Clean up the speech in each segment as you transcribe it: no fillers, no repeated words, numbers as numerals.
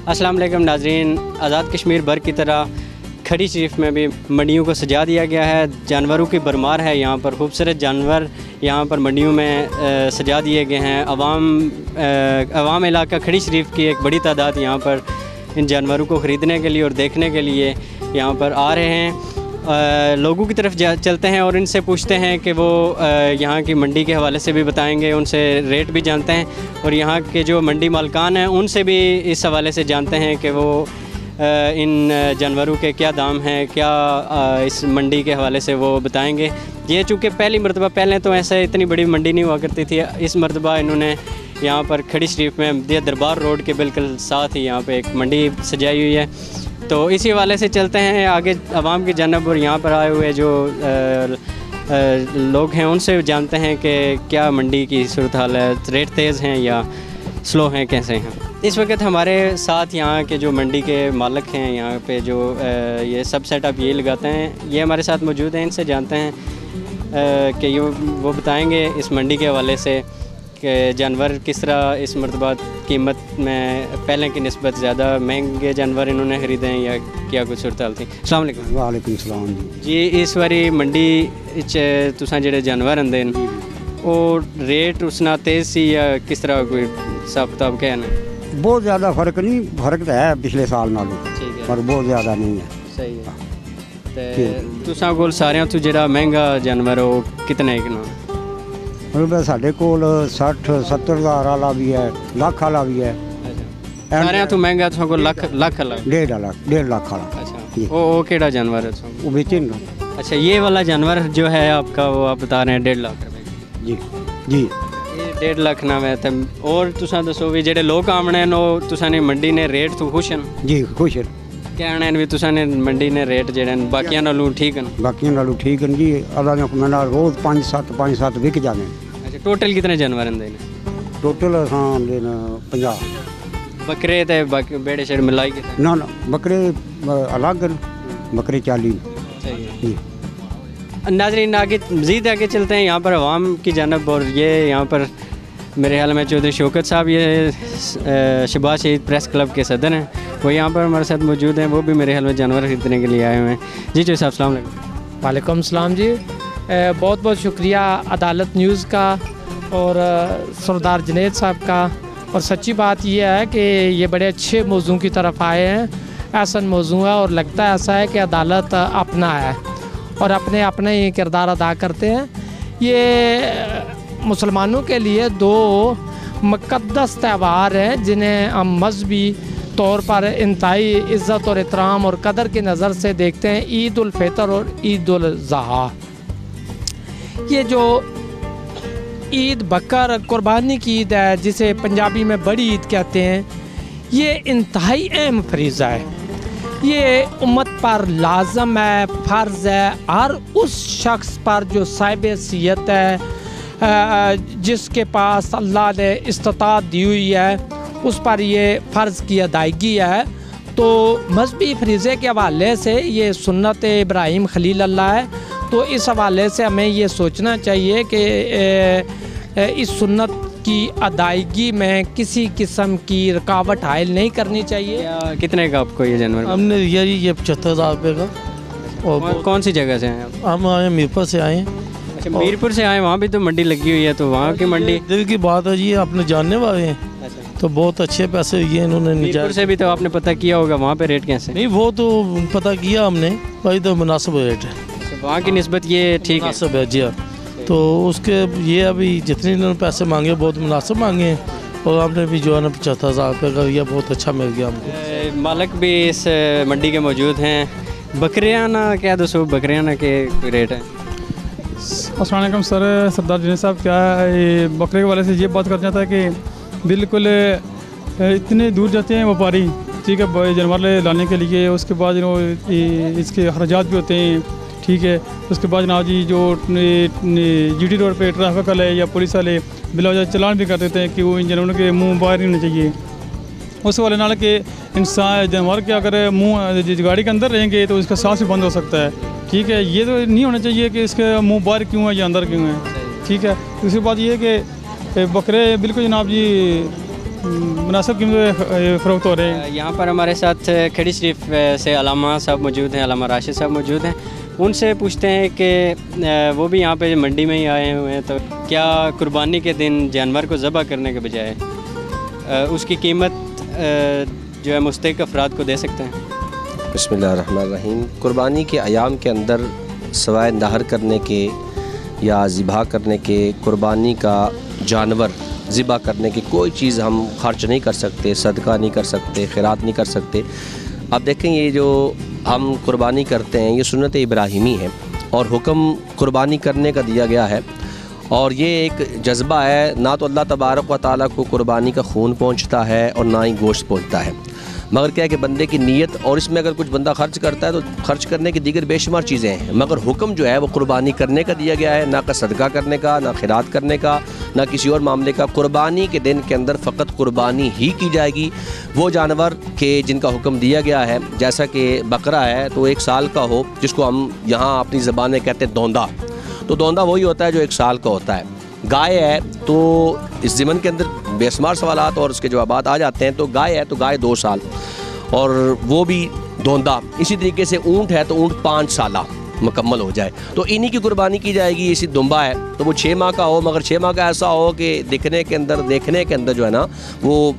अस्सलाम वालेकुम नाज़रीन, आज़ाद कश्मीर भर की तरह खड़ी शरीफ में भी मंडियों को सजा दिया गया है। जानवरों की भरमार है यहाँ पर, खूबसूरत जानवर यहाँ पर मंडियों में सजा दिए गए हैं। अवाम इलाका खड़ी शरीफ की एक बड़ी तादाद यहाँ पर इन जानवरों को ख़रीदने के लिए और देखने के लिए यहाँ पर आ रहे हैं। लोगों की तरफ चलते हैं और इनसे पूछते हैं कि वो यहाँ की मंडी के हवाले से भी बताएंगे, उनसे रेट भी जानते हैं और यहाँ के जो मंडी मालकान हैं उनसे भी इस हवाले से जानते हैं कि वो इन जानवरों के क्या दाम हैं, क्या इस मंडी के हवाले से वो बताएंगे। ये चूँकि पहली मरतबा, पहले तो ऐसे इतनी बड़ी मंडी नहीं हुआ करती थी, इस मरतबा इन्होंने यहाँ पर खड़ी शरीफ में दरबार रोड के बिल्कुल साथ ही यहाँ पे एक मंडी सजाई हुई है। तो इसी हवाले से चलते हैं आगे आवाम की जानब और यहाँ पर आए हुए जो लोग हैं उनसे जानते हैं कि क्या मंडी की सूरत हाल है, रेट तेज़ हैं या स्लो हैं, कैसे हैं। इस वक्त हमारे साथ यहाँ के जो मंडी के मालिक हैं, यहाँ पे जो ये सब सेटअप ये लगाते हैं, ये हमारे साथ मौजूद हैं। इनसे जानते हैं कि ये वो बताएंगे इस मंडी के हवाले से कि जानवर किस तरह इस मरतबा कीमत में पहले की निस्बत ज़्यादा महंगे जानवर इन्होंने ख़रीदे हैं या क्या कुछ सूरत हाल थी। अस्सलाम वालेकुम। वालेकुम सलाम जी। इस बारी मंडी तुसां जेह्ड़े जानवर आंदे न और रेट उसना तेज़ सी या किस तरह कोई हिसाब किताब क्या है ना? बहुत ज़्यादा फ़र्क नहीं, फ़र्क तो है पिछले साल नालों, पर बहुत ज़्यादा नहीं है। सही है। ते तुसां कोल सारियां तो जेह्ड़ा महंगा जानवर हो कितने किलो? मतलब साढ़े कोल 60-70 हज़ार वाला भी है, लाख वाला भी है। सारियां तो महंगा तुसां कोल लाख वाला? 1.5 लाख वाला। अच्छा, वो केड़ा जानवर है? वो बेचे ना। अच्छा, ये वाला जानवर जो है आपका, वो आप बता रहे हैं 1.5 लाख रुपए? जी जी, 1.5 लाख ना है। तो और तुसां दसो भी जेह्ड़े लोग आमने न ओह् तुसां ने मंडी ने रेट तो खुश न? जी खुश न। कहने भी तुसां ने मंडी ने रेट जेह्ड़े न बाकियां नालों ठीक न? बाकियां नालों ठीक न जी। अल्लाह मेरा रोज़ 5-7 बिक जाते हैं। अच्छा, टोटल कितने जानवर आंदे न? टोटल असां देन 50 बकरे ते बाकी बेड़े शेड़ मिलाई के? ना बकरे अलग न, बकरे 40। सही है। नाज़रीन, आगे मज़ीद आगे चलते हैं यहाँ पर अवाम की जानब। और ये यहाँ पर मेरे ख्याल में चौधरी शौकत साहब, ये शहबाज शहीद प्रेस क्लब के सदर हैं, वो यहाँ पर हमारे साथ मौजूद हैं। वो भी मेरे ख्याल में जानवर ख़रीदने के लिए आए हुए हैं। जी चौधरी साहब, अस्सलाम वालेकुम। वालेकुम सलाम जी। बहुत बहुत शुक्रिया अदालत न्यूज़ का और सरदार जुनैद साहब का। और सच्ची बात यह है कि ये बड़े अच्छे मौजू की तरफ आए हैं। ऐसा मौजू है और लगता है ऐसा है कि अदालत अपना है और अपने ही किरदार अदा करते हैं। ये मुसलमानों के लिए 2 मुक़द्दस त्यौहार हैं जिन्हें हम मजहबी तौर पर इंतहाई इज़्ज़त और एहतराम और कदर की नज़र से देखते हैं, ईद उल फ़ितर और ईद उल ज़ुहा। ये जो ईद बकर कुर्बानी की ईद है, जिसे पंजाबी में बड़ी ईद कहते हैं, ये इंतहाई अहम फरीज़ा है। ये उम्मत पर लाजम है, फ़र्ज़ है, हर उस शख्स पर जो साहिब हैसियत है, जिसके पास अल्लाह ने इस्तिताअत दी हुई है, उस पर ये फ़र्ज़ की अदायगी है। तो मजहबी फरीज़े के हवाले से ये सुन्नत इब्राहीम खलील अल्लाह है। तो इस हवाले से हमें ये सोचना चाहिए कि इस सुन्नत की अदायगी में किसी किस्म की रुकावट हायल नहीं करनी चाहिए। कितने का आपको ये जानवर? हमने ये 75,000 रुपये का। और कौन सी जगह से हैं? हम आए मीरपुर से आए। अच्छा, मीरपुर से आए। वहाँ भी तो मंडी लगी हुई है, तो वहाँ की मंडी दिल की बात है जी, अपने जानने वाले हैं। अच्छा। तो बहुत अच्छे पैसे ये इन्होंने। मीरपुर से भी तो आपने पता किया होगा, वहाँ पे रेट कैसे? नहीं, वो तो पता किया हमने, वही तो मुनासिब रेट है। वहाँ की निस्बत ये ठीक है? मुनासिब है जी। तो उसके ये अभी जितने इन्होंने पैसे मांगे बहुत मुनासिब मांगे हैं और हमने भी जो है ना 75,000 रुपये का यह बहुत अच्छा मिल गया हमको। मालिक भी इस मंडी के मौजूद हैं। बकरियाना क्या दोस्तों, बकरियाना के रेट है? अस्सलाम वालेकुम सर, सरदार जुनैद साहब, क्या है बकरे के वाले से ये बात करना चाहता है कि बिल्कुल इतने दूर जाते हैं व्यापारी, ठीक है, जानवर लाने के लिए। उसके बाद इसके खर्चात भी होते हैं, ठीक है। उसके बाद जनाब जी जो GT रोड पे ट्रैफिक वाले या पुलिस वाले बिला वजह चलान भी कर देते हैं कि वो इन जानवरों के मुँह बाहर नहीं होने चाहिए। उस वाले नाल के इंसान जानवर के अगर मुंह गाड़ी के अंदर रहेंगे तो इसका सांस भी बंद हो सकता है। ठीक है, ये तो नहीं होना चाहिए कि इसके मुंह बाहर क्यों है या अंदर क्यों है। ठीक है, दूसरी बात ये है कि बकरे बिल्कुल जनाब जी मुनासिब कीमत में फ़रोख्त हो रहे हैं। यहाँ पर हमारे साथ खड़ी शरीफ से अलामा साहब मौजूद हैं, अलामा राशिद साहब मौजूद हैं। उनसे पूछते हैं कि वो भी यहाँ पे मंडी में ही आए हुए हैं, तो क्या कुर्बानी के दिन जानवर को ज़बह करने के बजाय उसकी कीमत जो है मुस्तहिक़ अफराद को दे सकते हैं? बिस्मिल्लाहिर्रहमानिर्रहीम। कुर्बानी के अयाम के अंदर सवाए नहर करने के या ज़िबा करने के, कुर्बानी का जानवर ज़िबा करने की कोई चीज़ हम खर्च नहीं कर सकते, सदका नहीं कर सकते, खैरात नहीं कर सकते। अब देखें, ये जो हम कुर्बानी करते हैं ये सुन्नत इब्राहिमी है और हुक्म कुर्बानी करने का दिया गया है और ये एक जज्बा है। ना तो अल्लाह तबारक व तआला को कुर्बानी का खून पहुँचता है और ना ही गोश्त पहुँचता है, मगर क्या है कि बंदे की नीयत, और इसमें अगर कुछ बंदा खर्च करता है तो खर्च करने की दीगर बेशुमार चीज़ें हैं, मगर हुक्म जो है वो कुर्बानी करने का दिया गया है, ना का सदका करने का, ना खिरात करने का, ना किसी और मामले का। कुर्बानी के दिन के अंदर फ़कत कुर्बानी ही की जाएगी वो जानवर के जिनका हुक्म दिया गया है। जैसा कि बकरा है तो 1 साल का हो, जिसको हम यहाँ अपनी ज़बान में कहते हैं दौंदा, तो दौंदा वही होता है जो 1 साल का होता है। गाय है तो इस ज़िमन के अंदर बेशुमार सवालात और उसके जवाबात आ जाते हैं। तो गाय है तो गाय 2 साल और वो भी दौंदा। इसी तरीके से ऊँट है तो ऊँट 5 साल मुकम्मल हो जाए तो इन्हीं की कुर्बानी की जाएगी। इसी दुम्बा है तो वो 6 माह का हो, मगर 6 माह का ऐसा हो कि देखने के अंदर जो है ना वो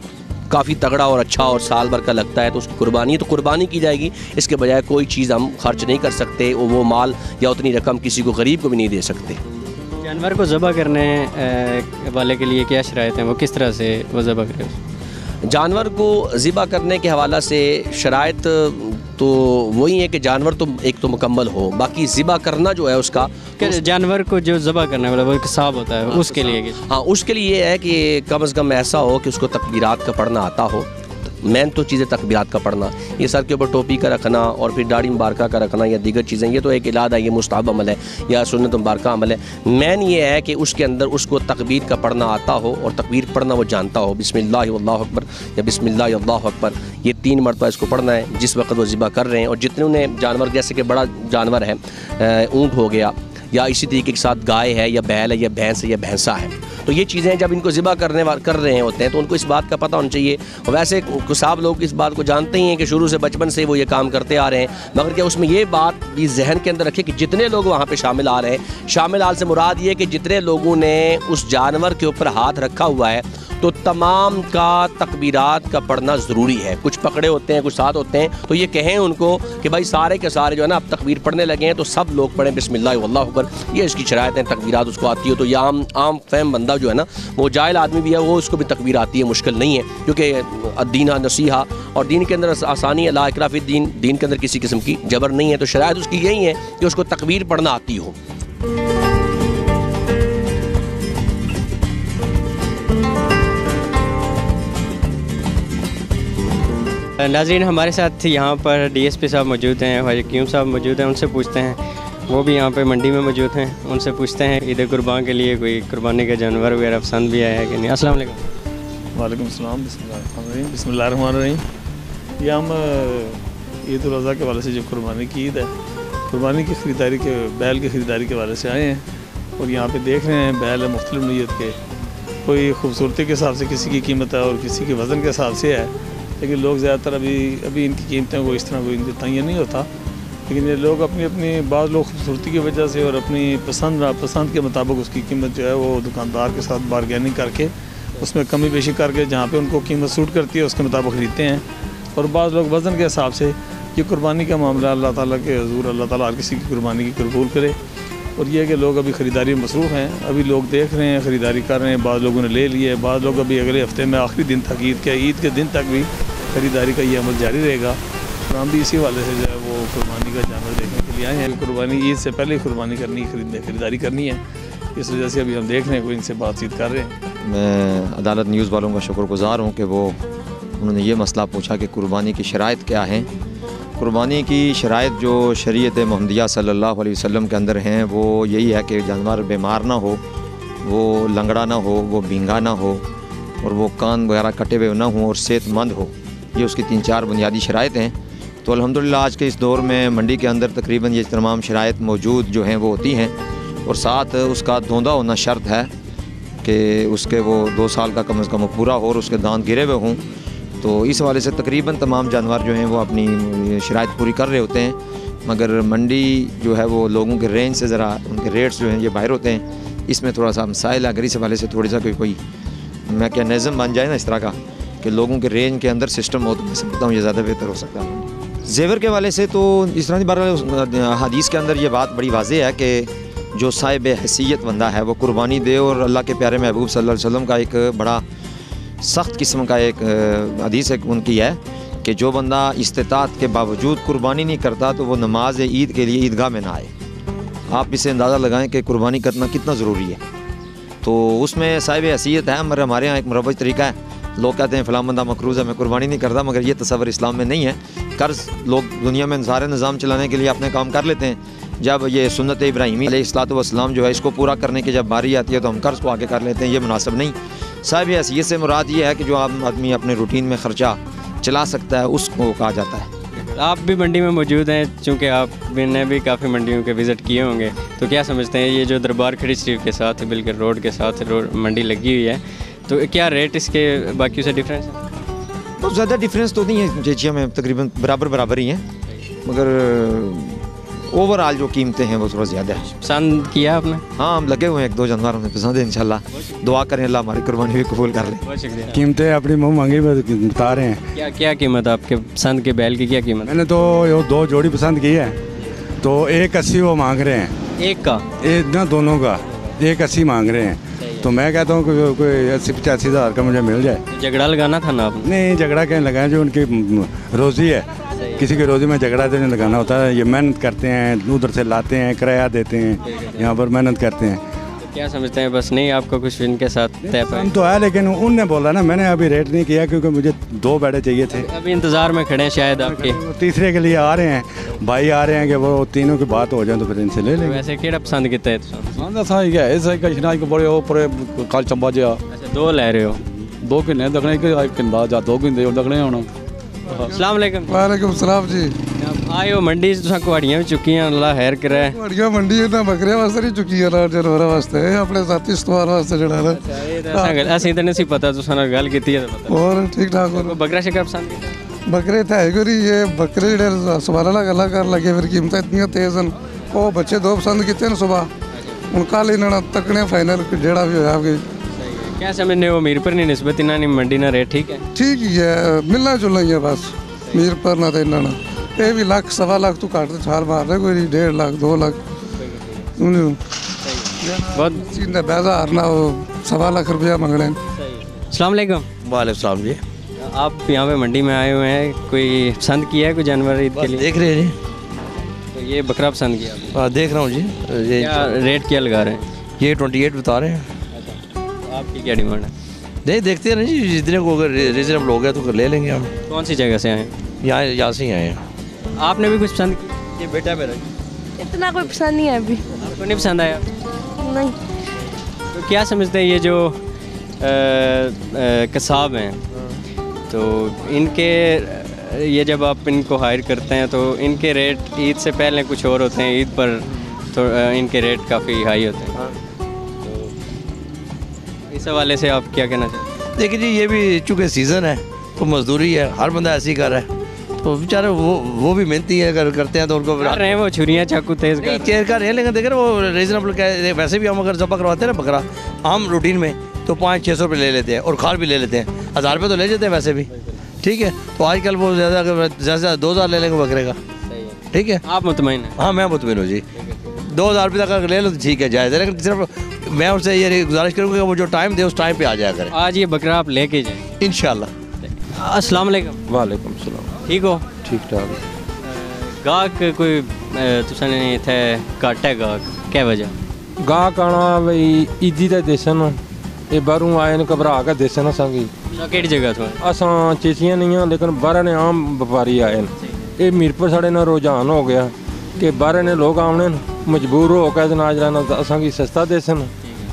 काफ़ी तगड़ा और अच्छा और साल भर का लगता है, तो उसकी कुर्बानी तो कुर्बानी की जाएगी। इसके बजाय कोई चीज़ हम खर्च नहीं कर सकते, वो माल या उतनी रकम किसी को गरीब को भी नहीं दे सकते। जानवर को ज़बह करने वाले के लिए क्या शराइत हैं, वो किस तरह से वो ज़बह करें? जानवर को ज़िबा करने के हवाला से शराइत तो वही है कि जानवर तो एक तो मुकम्मल हो, बाकी ज़िबा करना जो है उसका जानवर को जो ज़बह करने वाला वो एक साब होता है, उसके लिए हाँ, उसके लिए ये है कि कम से कम ऐसा हो कि उसको तकबीरात का पढ़ना आता हो। मेन तो चीज़ें तकबीरात का पढ़ना, ये सर के ऊपर टोपी का रखना और फिर दाढ़ी मुबारक का रखना या दीगर चीज़ें, ये तो एक इलाद है, ये मुस्ताहब अमल है या सुन्नत मुबारक अमल है। मेन ये है कि उसके अंदर उसको तकबीर का पढ़ना आता हो और तकबीर पढ़ना वो जानता हो। बिस्मिल्लाह अल्लाहु अकबर या बिस्मिल्लाह अल्लाहु अकबर, ये 3 मरतबा इसको पढ़ना है जिस वक्त वो ज़िबा कर रहे हैं। और जितने उन्हें जानवर, जैसे कि बड़ा जानवर है ऊँट हो गया या इसी तरीके के साथ गाय है या बैल है या भैंस है या भैंसा है, तो ये चीज़ें जब इनको ज़िबा कर रहे होते हैं तो उनको इस बात का पता होना चाहिए। और वैसे साहब लोग इस बात को जानते ही हैं कि शुरू से बचपन से वो ये काम करते आ रहे हैं, मगर क्या उसमें ये बात भी जहन के अंदर रखे कि जितने लोग वहाँ पे शामिल आ रहे हैं, शामिल हाल से मुराद ये कि जितने लोगों ने उस जानवर के ऊपर हाथ रखा हुआ है तो तमाम का तकबीरात का पढ़ना ज़रूरी है। कुछ पकड़े होते हैं, कुछ साथ होते हैं, तो ये कहें उनको कि भाई सारे के सारे जो है ना अब तकबीर पढ़ने लगे हैं तो सब लोग पढ़ें बिस्मिल्लाह अल्लाहु अकबर। ये इसकी शरायत है, तकबीरात उसको आती हो तो यह आम फहम बंदा जो है ना, वो जाहिल आदमी भी है, वो उसको भी तकबीर आती है, मुश्किल नहीं है, क्योंकि दीन नसीहा और दीन के अंदर आसानी है, ला इकराह फिद्दीन, दीन के अंदर किसी किस्म की जबर नहीं है। तो शरायत उसकी यही है कि उसको तकबीर पढ़ना आती हो। नाज़रीन, हमारे साथ यहाँ पर DSP साहब मौजूद हैं, हकीम साहब मौजूद हैं, उनसे पूछते हैं, वो भी यहाँ पे मंडी में मौजूद हैं, उनसे पूछते हैं ईद कुर्बान के लिए कोई कुर्बानी का जानवर वगैरह पसंद भी आया है कि नहीं। अस्सलाम वालेकुम। वालेकुम सलाम। बिस्मिल्लाहिर्रहमानिर्रहीम। ये हम ईद उल अज़हा के वाले से जो कुर्बानी की ईद है, कुर्बानी की ख़रीदारी के बैल की ख़रीदारी के वाले से आए हैं और यहाँ पे देख रहे हैं बैल है मुख्तलिफ़ नौइयत के, कोई खूबसूरती के हिसाब से किसी की कीमत है और किसी के वज़न के हिसाब से है, लेकिन लोग ज़्यादातर अभी इनकी कीमतें को इस तरह कोई इनकी तयन नहीं होता, लेकिन ये लोग अपनी बाद लोग खूबसूरती की वजह से और अपनी पसंद के मुताबिक उसकी कीमत जो है वो दुकानदार के साथ बारगेनिंग करके उसमें कमी बेशी करके जहाँ पे उनको कीमत सूट करती है उसके मुताबिक ख़रीदते हैं। और बाद लोग वज़न के हिसाब से, ये कुर्बानी का मामला अल्लाह ताला के हुज़ूर, अल्लाह ताला हर किसी की कुर्बानी की कबूल करे। और ये है कि लोग अभी ख़रीदारी में मसरूफ़ हैं, अभी लोग देख रहे हैं, ख़रीदारी कर रहे हैं, बाद लोगों ने ले लिए, बाद लोग अभी अगले हफ्ते में आखिरी दिन तक ईद के दिन तक भी ख़रीदारी का ये अमल जारी रहेगा। और हम भी इसी वाले से जो है वो कुर्बानी का जानवर देखने के लिए आए हैं। कुर्बानी ईद से पहले कुर्बानी करनी, ख़रीदारी करनी है, इस वजह से अभी हम देख रहे हैं, कोई इनसे बातचीत कर रहे हैं। मैं अदालत न्यूज़ वालों का शुक्रगुज़ार हूँ कि उन्होंने ये मसला पूछा कि कुर्बानी की शराइत क्या हैं। कुर्बानी की शराइत जो शरीयत मुहम्मदिया सल्लल्लाहु अलैहि वसल्लम के अंदर हैं वो यही है कि जानवर बीमार ना हो, वो लंगड़ा ना हो, वो भींगा ना हो, और वो कान वगैरह कटे हुए ना हों और सेहतमंद हो, ये उसकी 3-4 बुनियादी शराइत हैं। तो अल्हम्दुलिल्लाह आज के इस दौर में मंडी के अंदर तकरीबन ये तमाम शराइत मौजूद जो हैं वो होती हैं, और साथ उसका धोंदा होना शर्त है कि उसके वो 2 साल का कम से कम पूरा हो और उसके दांत गिरे हुए हों। तो इस हवाले से तकरीबन तमाम जानवर जो हैं वो अपनी शराइत पूरी कर रहे होते हैं, मगर मंडी जो है वो लोगों के रेंज से ज़रा उनके रेट्स जो हैं ये बाहर होते हैं। इसमें थोड़ा सा मसाइल है। अगर इस हवाले से थोड़ी सा कोई मैकेनिज़्म बन जाए ना इस तरह का कि लोगों के रेंज के अंदर सिस्टम हो, तो मैं समझता हूँ ये ज़्यादा बेहतर हो सकता है। ज़ेवर के हवाले से तो इस तरह की बार हदीस के अंदर ये बात बड़ी वाज़ेह है कि जो साहिब हैसियत बंदा है वो कुर्बानी दे, और अल्लाह के प्यारे महबूब सल्लल्लाहु अलैहि वसल्लम का एक बड़ा सख्त किस्म का एक हदीस है उनकी है कि जो बंदा इस्तिताअत के बावजूद कुर्बानी नहीं करता तो वो नमाज ईद के लिए ईदगाह में ना आए। आप इससे अंदाज़ा लगाएं कि कुर्बानी करना कितना ज़रूरी है। तो उसमें साहिब हैसियत है। मगर हमारे यहाँ एक मुरव्वज तरीका है, लोग कहते हैं फ़लाँ बंदा मकरूज़ है, मैं कुर्बानी नहीं करता, मगर ये तसव्वुर इस्लाम में नहीं है। कर्ज़ लोग दुनिया में सारे निज़ाम चलाने के लिए अपने काम कर लेते हैं, जब ये सुन्नत इब्राहीमी अलैहिस्सलाम जो है इसको पूरा करने की जब बारी आती है तो हम कर्ज़ को आगे कर लेते हैं, ये मुनासिब नहीं। साहिब हैसियत से मुराद ये है कि जो आदमी अपने रूटीन में ख़र्चा चला सकता है उसको कहा जाता है। आप भी मंडी में मौजूद हैं, चूँकि आपने भी काफ़ी मंडियों के विज़िट किए होंगे, तो क्या समझते हैं ये जो दरबार खड़ी शरीफ के साथ बिल्कुल रोड के साथ मंडी लगी हुई है, तो क्या रेट इसके बाकी से डिफरेंस है? बहुत ज़्यादा डिफरेंस तो नहीं है, जेचिया में तकरीबन बराबर ही हैं, मगर ओवरऑल जो कीमतें हैं वो थोड़ा ज़्यादा है। पसंद किया आपने? हाँ, हम लगे हुए हैं, 1-2 जानवर हमें पसंद है। इंशाल्लाह दुआ करें अल्लाह हमारी कुर्बानी भी कबूल कर ले। बहुत शुक्रिया। कीमतें अपनी मुँह मांगी बता रहे हैं। क्या कीमत आपके पसंद के बैल की क्या कीमत? मैंने तो 2 जोड़ी पसंद की है, तो 180 वो मांग रहे हैं। एक का? एक ना, दोनों का 180 मांग रहे हैं। तो मैं कहता हूँ कोई 80-85 हज़ार का मुझे मिल जाए। झगड़ा लगाना था ना आपने? नहीं, झगड़ा कहीं लगाए, जो उनकी रोज़ी है, किसी की रोज़ी में झगड़ा तो नहीं लगाना होता है। ये मेहनत करते हैं, उधर से लाते हैं, किराया देते हैं, यहाँ पर मेहनत करते हैं। तो क्या समझते हैं, बस नहीं आपको कुछ इनके साथ तय पाए? तो है, लेकिन उनने बोला ना, मैंने अभी रेट नहीं किया क्योंकि मुझे 2 बैडे चाहिए थे। अभी इंतज़ार में खड़े हैं शायद आपके? तीसरे के लिए आ रहे हैं, भाई आ रहे हैं कि वो तीनों की बात हो जाए तो फिर इनसे ले लेंगे। वैसे केड़ा पसंद किया है? कल चंबा जा। अच्छा, 2 ले रहे हो? 2 किन्ने दखने किंदा जा 2 किंदे दखने होना। अस्सलाम वालेकुम। वालेकुम सलाम जी। आए हो मंडी तुसां कुआड़ियां भी चुकियां, अल्लाह खैर करे। कुआड़ियां मंडी इन्हां बकरियां वास्ते नहीं चुकियां ना, जानवरां वास्ते, अपने साथी इस्तेमाल वास्ते जड़ा ना। असीं ते नहीं सी पता, तुसां नाल गल कीती है तो पता। और ठीक ठाक हो? बकरा शकरा पसंद कीता? बकरे तो है कोई, ये बकरे जेह्ड़े सवाल नाल गल्लां कर लगे, फिर कीमतां इतनियां तेज़ न। ओह् बच्चे 2 पसंद कीते न सुबह, हुण कल इन्हां तकने फाइनल जेह्ड़ा भी होया कि क्या समझने हो मीरपुर की निस्बत इन्हां दी मंडी ना रेट ठीक है? ठीक ही है, मिलना जुलना ही है बस। मीरपुर ना तो इन्हां ना ये भी लाख 1.25 लाख तो घट छाल मार रहे, कोई 1.5 लाख 2 लाख बहुत सीधा बाजार ना, वो 1.25 लाख रुपया मंगने। अस्सलाम वालेकुम। वालेकुम सलाम जी। आप यहाँ पे मंडी में आए हुए हैं, कोई पसंद किया है कोई जानवर ईद के लिए? देख रहे हैं जी। तो ये बकरा पसंद किया आपने? हाँ, देख रहा हूँ जी। ये क्या रेट क्या लगा रहे हैं? ये 28 बता रहे हैं। आपकी क्या डिमांड है? नहीं, देखते हैं ना जी, जितने को अगर रीजनेबल हो गया तो ले लेंगे हम। कौन सी जगह से आए हैं? यहाँ से ही आए हैं। आपने भी कुछ पसंद किया? ये बेटा मेरा इतना कोई पसंद नहीं है अभी। आपको नहीं पसंद आया? नहीं। तो क्या समझते हैं ये जो कसाब हैं, तो इनके ये जब आप इनको हायर करते हैं तो इनके रेट ईद से पहले कुछ और होते हैं, ईद पर तो इनके रेट काफ़ी हाई होते हैं। तो इस हवाले से आप क्या कहना चाहते हैं? देखिए जी, ये भी चूँकि सीज़न है तो मजदूरी है, हर बंदा ऐसे ही कर रहा है, तो बेचारे वो भी मेहनती है, अगर करते हैं तो उनको कर रहे हैं, वो छुरियाँ चाकू तेज़ कर चेयर कर रहे हैं, लेकिन देख रहे वो रीजनेबल क्या। वैसे भी हम अगर ज़बह करवाते हैं ना बकरा आम रूटीन में तो 500-600 रुपये ले लेते हैं, और खाल भी ले लेते हैं, 1000 रुपये तो ले जाते हैं वैसे भी, ठीक है। तो आजकल वो ज़्यादा 2000 ले लेंगे बकरे का, ठीक है। आप मुतमईन हैं? हाँ, मैं मुतमईन हूँ जी। 2000 रुपये तक अगर ले लो तो ठीक है, जायज़ है, लेकिन सिर्फ मैं उनसे ये गुजारिश करूँगा वो जो टाइम दे उस टाइम पे आ जाया करें। आज ये बकरा आप लेके जाएं इंशाल्लाह। अस्सलाम वालेकुम। वालेकुम सलाम। ठीक हो? ठीक ठाक। गाहक कोई तुसां ने इत्थे घट्ट है गाहक, क्या वजह? गाहक आना बई ईदी दा देसन, ये बाहरों आए न घबरा के देसन असांगी। केड़ी जगह तो? असां चेचियां नहीं हैं, लेकिन बाहर ने आम व्यापारी आए न। ये मीरपुर साढ़े ना रुझान हो गया कि बाहर ने लोग आने मजबूर हो के अनाज लेना असांगी सस्ता देसन,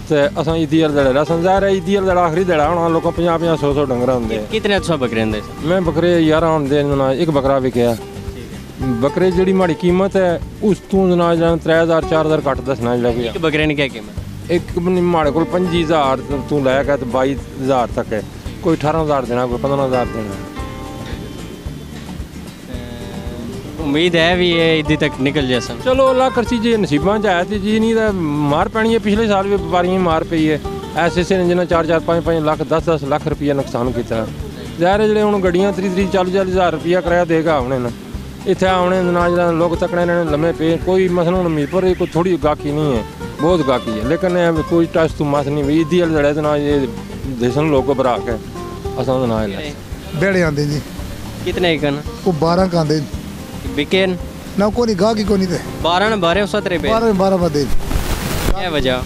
ਤੇ ਅਸਾਂ ਈਦੀ ਵਾਲਾ ਦਿਹਾੜਾ ਸਮਝਾ ਰਿਹਾ ਈਦੀ ਵਾਲਾ ਦਿਹਾੜਾ ਆਖਰੀ ਦਿਹਾੜਾ ਹੋਣਾ ਲੋਕਾਂ 50-100 ਡੰਗਰ ਹੁੰਦੇ कितने अच्छा बकरे ਹੁੰਦੇ ਮੈਂ ਬੱਕਰੇ 11 ਹੁੰਦੇ ਨਾ ਇੱਕ ਬੱਕਰਾ ਵਿਕਿਆ ਬੱਕਰੇ ਜਿਹੜੀ ਮਾੜੀ ਕੀਮਤ ਹੈ ਉਸ ਤੋਂ ਨਾ ਜਾਂ 3000 4000 ਘੱਟ ਦੱਸਣਾ ਜਿਹੜਾ ਕੋਈ ਇੱਕ ਬੱਕਰੇ ਦੀ ਕੀ ਕੀਮਤ ਇੱਕ ਮਾੜੇ ਕੋਲ 25000 ਤੂੰ ਲੈ ਕੇ ਤੇ 22000 ਤੱਕ ਹੈ ਕੋਈ 18000 ਦੇਣਾ ਕੋਈ 15000 ਦੇਣਾ उम्मीद है भी ये इदी तक निकल जैसा चलो अल्लाह कर सी जे नसीबां च है ते जी नहीं तो मार पैनी है पिछले साल भी व्यापारियों मार पई है ऐसे ने जिन्हें 4-4 5-5 लाख 10-10 लाख रुपया नुकसान किया ज़ाहिर है जो हूँ गड्डियाँ 30-40 हज़ार रुपया किराया देगा आने ना इतने आने ना जो लोग तकने रहने लम्बे पे कोई मसला हूँ मीरपुर कोई थोड़ी गाहकी नहीं है बहुत गाहकी है लेकिन कोई टच तो मस नहीं भी ईदी वाले जड़े तो ना ये देसन लोग घबरा के असा ना बेड़े आते जी कितने एक वो 12 का आते बिकेन ना कोनी गाहकी कोनी थे 12 17 पे 12 बदे क्या वजह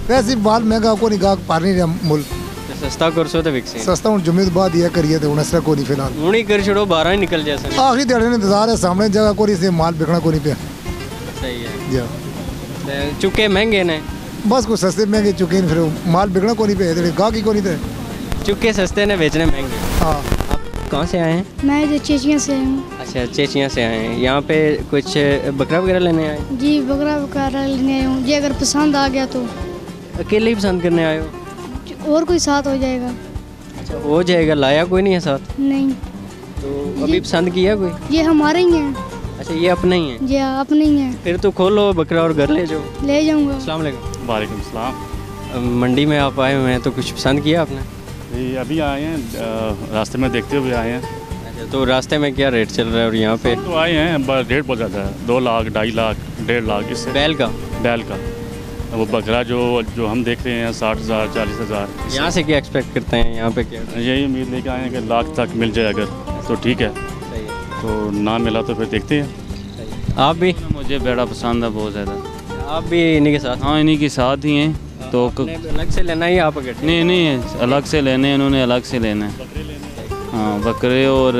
वैसे माल महंगा कोनी गाहक पार नहीं रहा मुल सस्ता कर सो तो विकसे सस्ता हूँ जुम्मे बाद ये करिए तो इसरा कोनी फिलहाल हूँ ही कर छोड़ो 12 ही निकल जैसा आखिरी दिहाड़े ने इंतजार है सामने जगह कोनी से माल बिकना कोनी पे सही है जी चुके महंगे ने बस कुछ सस्ते महंगे चुके फिर माल बिकना कोनी पे गाहकी कोनी थे चुके सस्ते ने बेचने महंगे हाँ कहाँ से आए हैं मैं जो चेचिया से हूँ अच्छा चेचिया से आए हैं यहाँ पे कुछ बकरा वगैरह लेने आए जी बकरा वगैरह लेने आया हूँ जी अगर पसंद आ गया तो अकेले ही पसंद करने आए हो और कोई साथ हो जाएगा अच्छा हो जाएगा लाया कोई नहीं है साथ नहीं तो अभी पसंद किया कोई ये हमारे ही हैं अच्छा ये अपने ही है जी अपने ही हैं फिर तो खोलो बकरा और घर ले जाओ ले जाऊँगा अस्सलाम वालेकुम वालेकुम सलाम मंडी में आप आए हुए हैं तो कुछ पसंद किया आपने अभी आए हैं रास्ते में देखते हुए आए हैं अच्छा तो रास्ते में क्या रेट चल रहा है और यहाँ पे तो आए हैं रेट बहुत ज़्यादा है 2 लाख 2.5 लाख 1.5 लाख इससे बैल का वो बकरा जो हम देख रहे हैं 60,000 40,000 यहाँ से क्या एक्सपेक्ट करते हैं यहाँ पे क्या यही उम्मीद लेके आए हैं कि लाख तक मिल जाए अगर तो ठीक है तो ना मिला तो फिर देखते हैं आप भी मुझे बेड़ा पसंद है बहुत ज़्यादा आप भी इन्हीं के साथ हाँ इन्हीं के साथ ही हैं तो अलग से लेना ही आप नहीं अलग से लेने इन्होंने अलग से लेना है हाँ बकरे और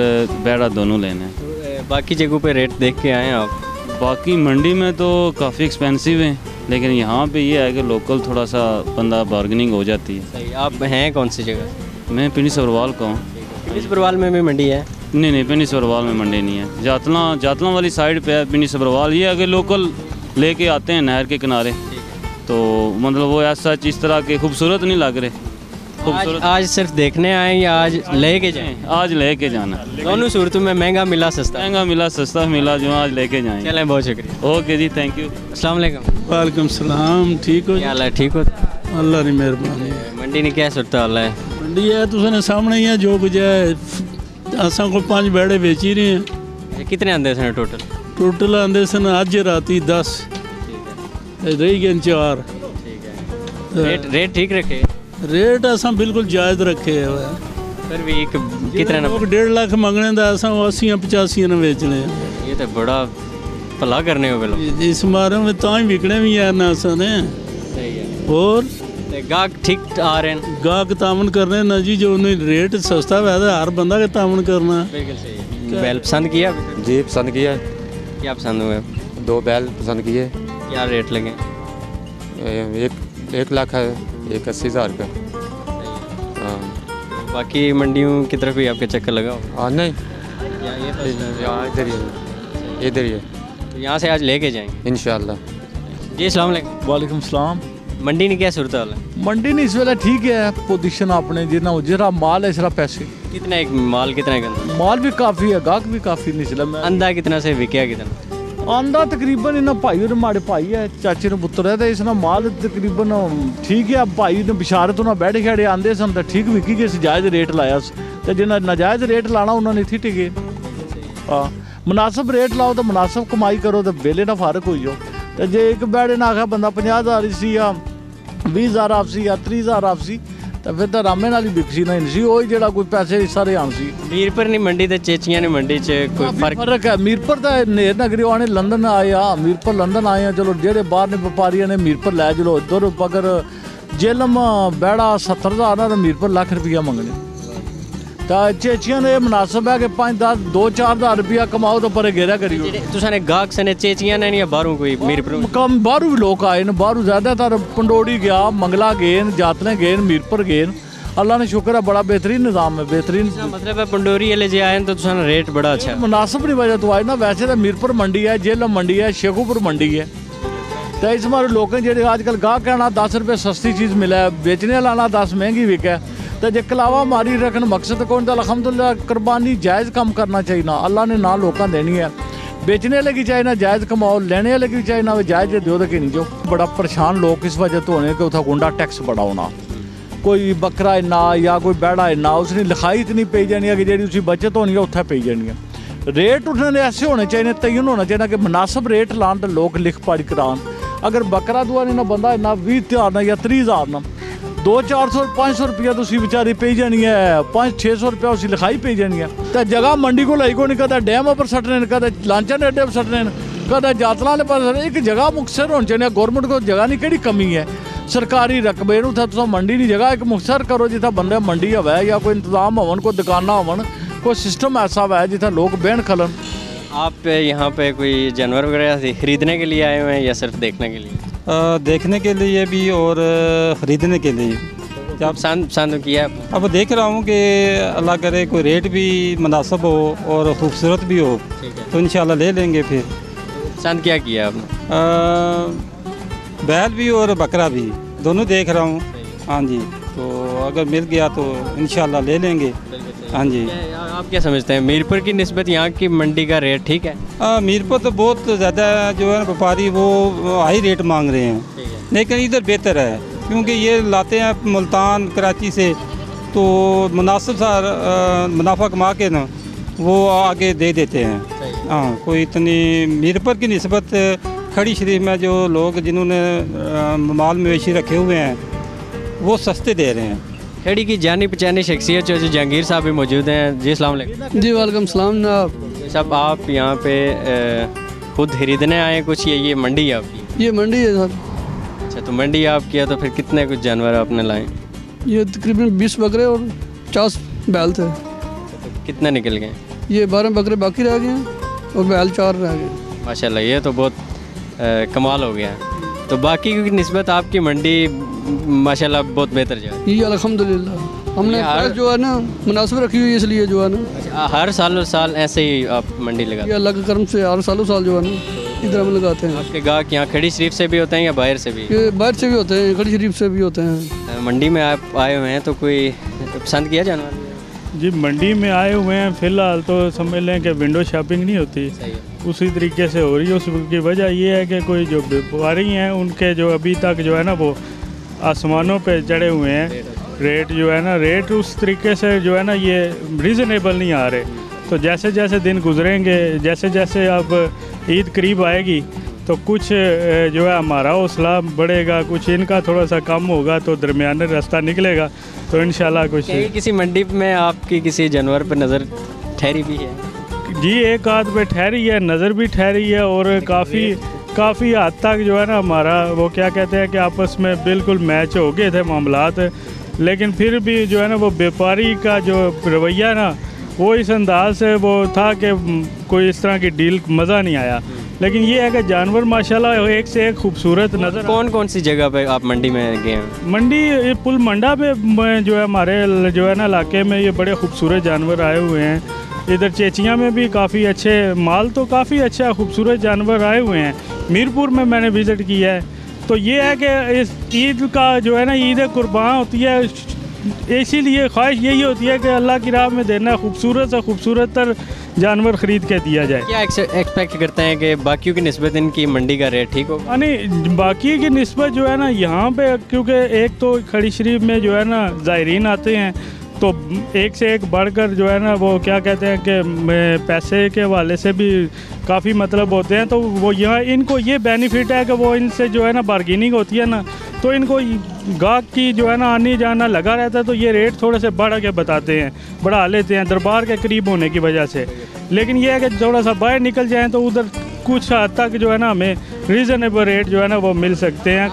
बैड़ा दोनों लेने हैं बाकी जगहों पे रेट देख के आए हैं आप बाकी मंडी में तो काफ़ी एक्सपेंसिव है लेकिन यहाँ पे ये है कि लोकल थोड़ा सा बंदा बार्गेनिंग हो जाती है सही आप हैं कौन सी जगह मैं पिंडी सब्रवाल का हूँ पिंडी सब्रवाल में भी मंडी है नहीं पिंडी सब्रवाल में मंडी नहीं है जातला वाली साइड पे है पिंडी सब्रवाल ये अगर लोकल लेके आते हैं नहर के किनारे तो मतलब वो ऐसा इस तरह के खूबसूरत नहीं लग रहे आज सिर्फ देखने आए या आज लेके जाएं आज लेके जाना दोनों सूरतों में महंगा मिला सस्ता मिला जो आज लेके जाएं चलें बहुत शुक्रिया ओके जी थैंक यू अस्सलाम वालेकुम वालेकुम सलाम ठीक हो क्या हाल है ठीक हो अल्लाह की मेहरबानी मंडी ने क्या सूरत हाल है मंडी है तुझे सामने ही है जो कुछ है असा को 5 बैड़े बेच ही रहे हैं कितने आंदे सन टोटल आंदे सन अज राती 10 रही गए 4 रेट ठीक रखे रेट असा बिल्कुल जायज़ रखे है फिर भी कितने लोग 1.5 लाख मंगने का असा 80-85 ने बेचने ये तो बड़ा भला करने हो बिल्कुल इस मारे में तो ही बिकने भी है ना असा ने और गाहक ठीक आ रहे हैं गाहक तामन कर रहे हैं ना जी जो उन्हें रेट सस्ता है तो हर बंदा का तामन करना बिल्कुल सही बैल पसंद किया जी पसंद किया क्या पसंद हुए 2 बैल पसंद किए क्या रेट लगे 1 लाख है 80,000 का हाँ बाकी मंडियों की तरफ भी आपके चक्कर लगा हाँ नहीं इधर ही है तो यहाँ से आज लेके जाएंगे इंशाल्लाह जी अस्सलाम वालेकुम वालेकुम सलाम मंडी ने क्या सूरत हाल है मंडी ने इस वेले ठीक है पोजीशन अपने जितना माल है सिर्फ पैसे कितना एक माल कितना माल भी काफ़ी है गाहक भी काफ़ी निचला में अंदा कितना से विकया कितना आंदा तकरीबन इन्हें भाई और माड़े भाई है चाचे ने पुत्र है तो इसना माल तकरीबन ठीक है भाई ने बिशारत उन्हें बैठ खेड़े आंदे सन तो ठीक विकी गए जायज़ रेट लाया तो जिन्हें नाजायज़ रेट लाना उन्होंने इतनी टिके हाँ मुनासिब रेट लाओ तो मुनासिब कमाई करो तो बेले ना फारक हो जाओ तो जे एक बैड़े ने आखा बंदा 50,000 सी या 20,000 आपसी या 30,000 आपसी तो फिर तो रामे नाल ही बिकसी नहीं सी वो जेड़ा कोई पैसे सारे आम सी मीरपुर नहीं मंडी ते चेचियां ने मंडी च कोई फर्क है मीरपुर तो नेर नगरी आने लंदन आए मीरपुर लंदन आए चलो जेड़े बाहर ने व्यापारियों ने मीरपुर लै चलो इधर अगर जेलम बैड़ा 70,000 ना तो मीरपुर लाख रुपया मंगने तो चेचियां ने मुनासिब है कि 5-10 2-4 हज़ार रुपया कमाओ तो पर घेरा करियो। तुसाने गाहक सने चेचियां ने या बाहरों कोई मीरपुर कम बाहरों भी लोग आए न, बाहरों ज़्यादातर पंडोड़ी गया, मंगला गए, जातले गए, मीरपुर गए। अल्लाह ने शुक्र है बड़ा बेहतरीन निज़ाम है, बेहतरीन। मतलब है पंडोरी वाले जे आए तो तुसाने रेट बड़ा अच्छा है। मुनासिब नहीं वजह तो आए ना, वैसे तो मीरपुर मंडी है, जेलम मंडी है, शेखुपुर मंडी है। तो इस बार लोगों जो अजकल गाह कहना 10 रुपये सस्ती चीज़ मिला है, बेचने लाना 10 महंगी विके। तो जो कलावा मारी रखन मकसद कौन तो अल्हम्दुलिल्लाह कुर्बानी जायज़ कम करना चाहिए ना, अल्लाह ने ना लोगों देनी है। बेचने लगी चाहे ना जायज़ कमाओ, लेने लगी चाहे ना जायज़ दो तो कि नहीं जो। बड़ा परेशान लोग इस वजह तो होने कि उतना गुंडा टैक्स बड़ा होना, कोई बकरा इन्ना या कोई बैड़ा इन्ना, उसने लिखाई इतनी पी जानी है कि जी उसकी बचत होनी है उत्थे पी जानी है। रेट उन्होंने ऐसे होने चाहिए, तयन होना चाहिए कि मुनासिब रेट लान तो लोग लिख पढ़ करान। अगर बकरा दुआ ना बंदा इन्ना 20 हज़ार ना या 30 हज़ार ना 200-400-500 रुपया तो उसी बेचारी पी जानी है, 500-600 रुपया उसी लिखाई पी जानी है। तो जगह मंडी को लाई को नहीं, कदा डैम पर सटने, कदा लांचा ने अड्डे पर सटने, कदा जातला ने पर एक जगह मुखसर होनी चाहिए। गौरमेंट को जगह नहीं कि कमी है, सरकारी रकबे तो मंडी की जगह एक मुखसर करो जितना बंदे मंडी होवे या कोई इंतजाम होवन, कोई दुकाना होवन, कोई सिस्टम ऐसा है जितना लोग बहन खलन। आप यहाँ पे कोई जानवर वगैरह खरीदने के लिए आए हुए हैं या सिर्फ देखने के लिए? देखने के लिए भी और ख़रीदने के लिए। जब पसंद किया? अब देख रहा हूँ कि अल्लाह करे कोई रेट भी मुनासिब हो और ख़ूबसूरत भी हो तो इंशाल्लाह ले लेंगे। फिर पसंद क्या किया आपने? बैल भी और बकरा भी दोनों देख रहा हूँ। हाँ जी, तो अगर मिल गया तो इंशाल्लाह ले लेंगे। हाँ जी। आप क्या समझते हैं मीरपुर की निस्बत यहाँ की मंडी का रेट ठीक है? मीरपुर तो बहुत ज़्यादा जो है व्यापारी वो हाई रेट मांग रहे हैं, लेकिन इधर बेहतर है क्योंकि ये लाते हैं मुल्तान कराची से, तो मुनासिब सा मुनाफा कमा के ना वो आगे दे देते हैं। हाँ, कोई इतनी मीरपुर की निस्बत खड़ी शरीफ में जो लोग जिन्होंने माल मवेशी रखे हुए हैं वो सस्ते दे रहे हैं। खड़ी की जानी पहचानी शख्सियत जो जहांगीर साहब भी मौजूद हैं। जी अस्सलाम वालेकुम। जी वालेकुम सलाम जनाब। साहब आप यहाँ पे खुद खरीदने आए कुछ, ये मंडी है आपकी? ये मंडी है सर। अच्छा, तो मंडी आपकी है तो फिर कितने कुछ जानवर आपने लाए? ये तकरीबन 20 बकरे और 50 बैल थे। तो कितने निकल गए? ये 12 बकरे बाकी रह गए और बैल 4 रह गए। माशाल्लाह, ये तो बहुत कमाल हो गया। तो बाकी की निस्बत आपकी मंडी माशाल्लाह बहुत बेहतर जो है। ये अल्हम्दुलिल्लाह हमने जो है ना मुनासिब रखी हुई है, इसलिए जो है ना हर साल ऐसे ही आप मंडी लगाते हैं? अल्लाह के करम से हर साल जो है ना इधर हम लगाते हैं। आपके गाहक यहाँ खड़ी शरीफ से भी होते हैं या बाहर से भी? ये बाहर से भी होते हैं, खड़ी शरीफ से भी होते हैं। मंडी में आप आए हुए हैं तो कोई पसंद किया जानवर? जी मंडी में आए हुए हैं, फ़िलहाल तो समझ लें कि विंडो शॉपिंग नहीं होती, उसी तरीके से हो रही है। उसकी वजह ये है कि कोई जो व्यापारी हैं उनके जो अभी तक जो है ना वो आसमानों पे चढ़े हुए हैं, रेट जो है ना रेट उस तरीके से जो है ना ये रीज़नेबल नहीं आ रहे। तो जैसे जैसे दिन गुजरेंगे, जैसे जैसे अब ईद करीब आएगी तो कुछ जो है हमारा हौसला बढ़ेगा, कुछ इनका थोड़ा सा कम होगा तो दरमियाना रास्ता निकलेगा। तो इंशाल्लाह कुछ किसी मंडी में आपकी किसी जानवर पर नज़र ठहरी भी है? जी एक आध पे ठहरी है, नज़र भी ठहरी है और काफ़ी हद तक जो है ना हमारा वो क्या कहते हैं कि आपस में बिल्कुल मैच हो गए थे मामलात। लेकिन फिर भी जो है ना वो व्यापारी का जो रवैया ना वो इस अंदाज से वो था कि कोई इस तरह की डील मज़ा नहीं आया। लेकिन ये है कि जानवर माशाल्लाह एक से एक खूबसूरत नज़र। कौन सी जगह पे आप मंडी में गए हैं? मंडी पुल मंडा पे जो है हमारे जो है ना इलाके में ये बड़े खूबसूरत जानवर आए हुए हैं। इधर चेचियाँ में भी काफ़ी अच्छे माल, तो काफ़ी अच्छा खूबसूरत जानवर आए हुए हैं। मीरपुर में मैंने विज़िट किया है। तो ये है कि इस ईद का जो है ना ईद कुर्बान होती है, इसीलिए ख्वाहिश यही होती है कि अल्लाह की राह में देना खूबसूरत से खूबसूरत तर जानवर ख़रीद के दिया जाए। क्या एक्सपेक्ट करते हैं कि बाकियों की निस्बत इनकी मंडी का रेट ठीक होगा? नहीं, बाकी की निस्बत जो है ना यहाँ पे क्योंकि एक तो खड़ी शरीफ में जो है ना ज़ायरीन आते हैं तो एक से एक बढ़कर जो है ना वो क्या कहते हैं कि पैसे के हवाले से भी काफ़ी मतलब होते हैं। तो वो यहाँ इनको ये बेनिफिट है कि वो इनसे जो है ना बार्गेनिंग होती है ना, तो इनको गाहक की जो है ना आने जाना लगा रहता है, तो ये रेट थोड़े से बढ़ा के बताते हैं, बढ़ा लेते हैं दरबार के करीब होने की वजह से। लेकिन ये है कि थोड़ा सा बाहर निकल जाएँ तो उधर कुछ हद तक जो है ना हमें रीज़नेबल रेट जो है ना वो मिल सकते हैं।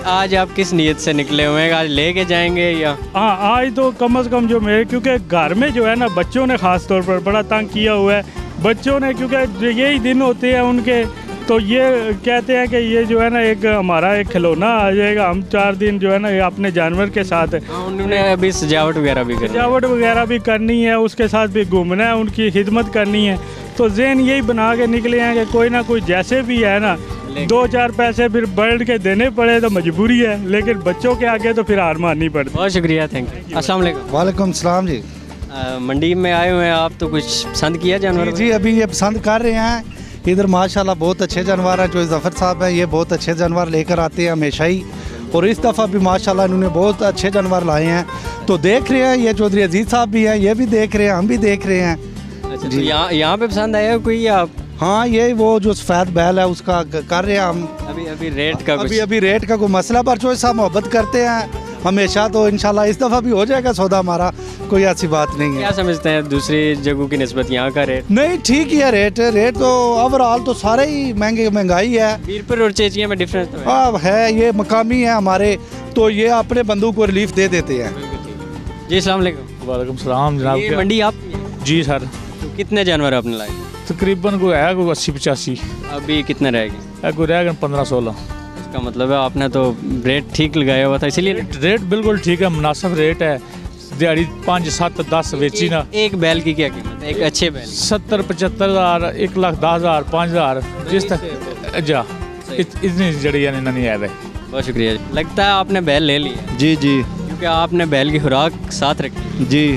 आज आप किस नीयत से निकले हुए हैं? आज लेके जाएंगे या? हाँ, आज तो कम से कम जो मेरे, क्योंकि घर में जो है ना बच्चों ने ख़ास तौर पर बड़ा तंग किया हुआ है। बच्चों ने, क्योंकि यही दिन होते हैं उनके, तो ये कहते हैं कि ये जो है ना एक हमारा एक खिलौना आ जाएगा, हम 4 दिन जो है ना अपने जानवर के साथ। उन्होंने अभी सजावट वगैरह भी करनी है, उसके साथ भी घूमना है, उनकी खिदमत करनी है। तो ज़हन यही बना के निकले हैं कि कोई ना कोई जैसे भी है ना 2-4 पैसे फिर बढ़ के देने पड़े तो मजबूरी है, लेकिन बच्चों के आगे तो फिर हार माननी पड़ती। बहुत शुक्रिया, थैंक यू। अस्सलाम वालेकुम। वालेकुम सलाम जी। मंडी में आए हुए हैं आप, तो कुछ पसंद किया जानवर? जी अभी ये पसंद कर रहे हैं। इधर माशाल्लाह बहुत अच्छे जानवर हैं। जो ज़फ़र साहब हैं ये बहुत अच्छे जानवर लेकर आते हैं हमेशा ही, और इस दफ़ा भी माशाल्लाह इन्होंने बहुत अच्छे जानवर लाए हैं। तो देख रहे हैं, ये चौधरी अजीज़ साहब भी हैं, ये भी देख रहे हैं, हम भी देख रहे हैं। अच्छा, तो यहाँ पे पसंद आया कोई आप? हाँ, ये वो जो सफ़ेद बैल है उसका कर रहे हैं हम। अभी रेट का अभी रेट का कोई मसला, पर जो साहब मोहब्बत करते हैं हमेशा, तो इंशाल्लाह इस दफ़ा भी हो जाएगा सौदा हमारा, कोई ऐसी बात नहीं है। क्या समझते हैं दूसरी जगहों की निस्बत यहाँ का रेट? नहीं, ठीक ही है रेट तो ओवरऑल तो सारे ही महंगाई है। मीरपुर और चेचिया में डिफरेंस तो है, ये मकामी है हमारे, तो ये अपने बंदों को रिलीफ दे देते हैं। जी अस्सलाम वालेकुम। वालेकुम सलाम जनाब। ये मंडी आप? जी सर। तो कितने जानवर आपने लाए? तकरीबन कोई है कोई 80-85। अभी कितने रहेंगे? कोई रहेगा 15-16। इसका मतलब है आपने तो रेट ठीक लगाया हुआ था, इसीलिए रेट बिल्कुल ठीक है, मुनासिब रेट है। दिहाड़ी 5-7-10 बेची ना। एक बैल की क्या कीमत है, एक अच्छे बैल? 70-75 हज़ार, 1,10,000, 5,000 जिस तक जा इतनी जड़ी नहीं है। बहुत शुक्रिया। लगता है आपने बैल ले लिया? जी जी, क्योंकि आपने बैल की खुराक साथ रखी जी।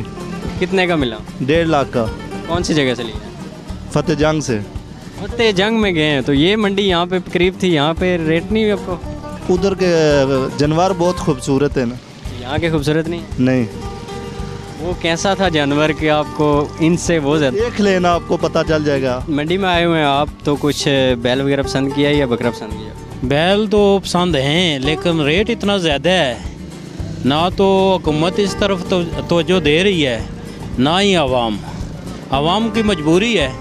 कितने का मिला? 1.5 लाख का। कौन सी जगह से लिया? फतेह जंग से। फतेह जंग में गए हैं, तो ये मंडी यहाँ पे करीब थी, यहाँ पे रेट नहीं हुई आपको? उधर के जानवर बहुत खूबसूरत है ना। यहाँ के खूबसूरत नहीं? वो कैसा था जानवर कि आपको इनसे वो ज़्यादा? देख लेना, आपको पता चल जाएगा। मंडी में आए हुए हैं आप, तो कुछ बैल वगैरह पसंद किया या बकरा पसंद किया? बैल तो पसंद हैं, लेकिन रेट इतना ज़्यादा है ना, तो हुकूमत इस तरफ तो तवज्जो दे रही है ना ही आवाम की मजबूरी है,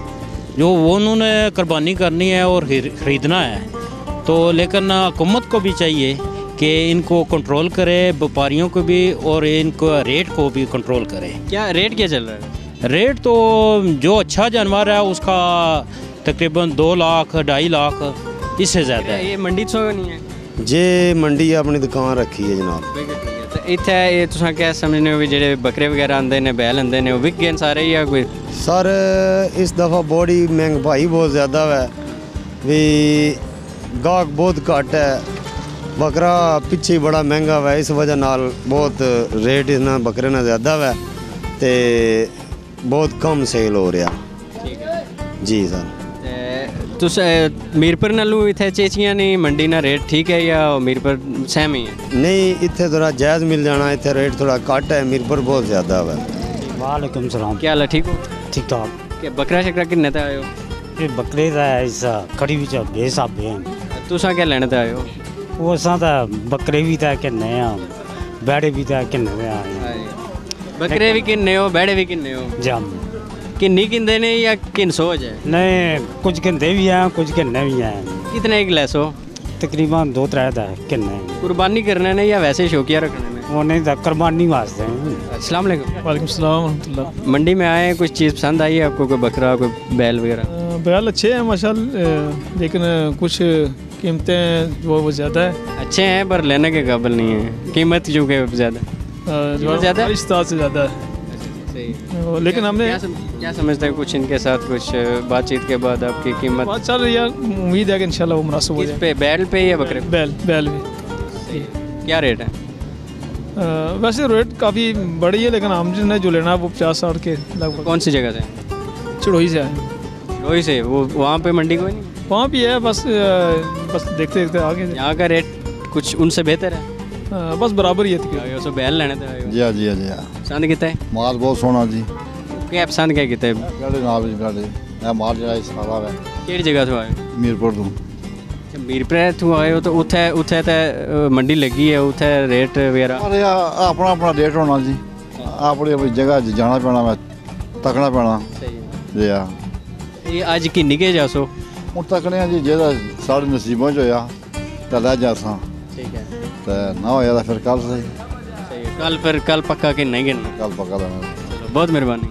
जो वो उन्होंने कुर्बानी करनी है और ख़रीदना है। तो लेकिन हुकूमत को भी चाहिए कि इनको कंट्रोल करे, व्यापारियों को भी, और इनको रेट को भी कंट्रोल करे। क्या रेट क्या चल रहा है? रेट तो जो अच्छा जानवर है उसका तकरीबन 2 लाख 2.5 लाख, इससे ज़्यादा है। ये मंडी तो नहीं है जे मंडी अपनी दुकान रखी है जनाब। इत्थे ये तुसां क्या समझने हो भी जेडे बकरे वगैरह आंदे ने, बैल आंदे ने, वो विक गए सारे या कोई? सर इस दफ़ा बड़ी महंगाई बहुत ज़्यादा है, भी गाहक बहुत घट है, बकरा पिछे बड़ा महंगा है, इस वजह नाल बहुत रेट इतना बकरे ना ज़्यादा है, तो बहुत कम सेल हो रहा। ठीक है जी सर। तुस मीरपुर नालों इत्थे चेचियां नहीं मंडी ना रेट ठीक है या मीरपुर सेम ही है? नहीं, इत्थे थोड़ा जायज़ मिल जाना, इत्थे रेट थोड़ा घट है, मीरपुर बहुत ज़्यादा है। वालेकुम सलाम। क्या हाल है, ठीक हो? ठीक ठाक। क्या बकरा शकरा किन्ने ते आए हो? ये बकरे दा इस कड़ी विच बेहिसाब हैं। तुसां क्या लेने ते आए हो? वो असां ता बकरे भी ता किन्ने आ, बैड़े भी ता किन्ने ते आए। बकरे भी किन्ने हो, बैड़े भी किन्ने हो? जम किन्नी किंदे ने या किन सो जाए? नहीं, कुछ किंदे भी हैं, कुछ किन्ने भी हैं। कितने एक लैस हो? तकरीबन 2-3 दा किन्ने। कुर्बानी करने ने या वैसे शौकिया रखने ने? वो नहीं था, कुर्बानी वास्ते। अस्सलाम वालेकुम। वालेकुम सलाम रहमतुल्लाह। मंडी में आए, कुछ चीज़ पसंद आई है आपको? कोई बकरा, कोई बैल वगैरह? बैल अच्छे हैं माशाल्लाह, लेकिन कुछ कीमतें वो ज़्यादा है। अच्छे हैं पर लेने के काबिल नहीं है, कीमत क्योंकि ज़्यादा रिश्ता से ज़्यादा है। लेकिन हमने क्या समझते हैं कुछ इनके साथ कुछ बातचीत के बाद आपकी कीमत चल रही है, उम्मीद है कि इंशाल्लाह वो मुनासिब हो जाए। पे बैल पे या बकरे? बैल भी। क्या रेट है? वैसे रेट काफ़ी बड़ी है, लेकिन हम जिसने जो लेना है वो 50-60 के लगभग। कौन सी जगह से? चढ़ोई से है। चढ़ोई से? वो वहाँ पे मंडी कोई नहीं? वहाँ भी है, बस देखते देखते आगे। यहाँ का रेट कुछ उनसे बेहतर है? बस बराबर ही है। तो बैल लेने थे? जी हाँ जी हाँ जी हाँ। पसंद कितना है? माल बहुत सोना जी। क्या पसंद क्या कितना है? माल जो सारा है। केड़ी जगह तो आए? मीरपुर तो। मीरपुर तो आए हो, तो उत्थे तो मंडी लगी है, उत्थे रेट वगैरह? अपना अपना रेट होना जी, अपनी जगह जाना पैना, तकना पैना जी हाँ। ये अज किन्नी के जासो? हूँ तकने जी, जेह्दा साढ़े नसीबों च होया तो लै जा असां ठीक है ते ना होया तो फिर कल सही कल पक्का कि नहीं गिनना कल पक्का लेना बहुत मेहरबानी।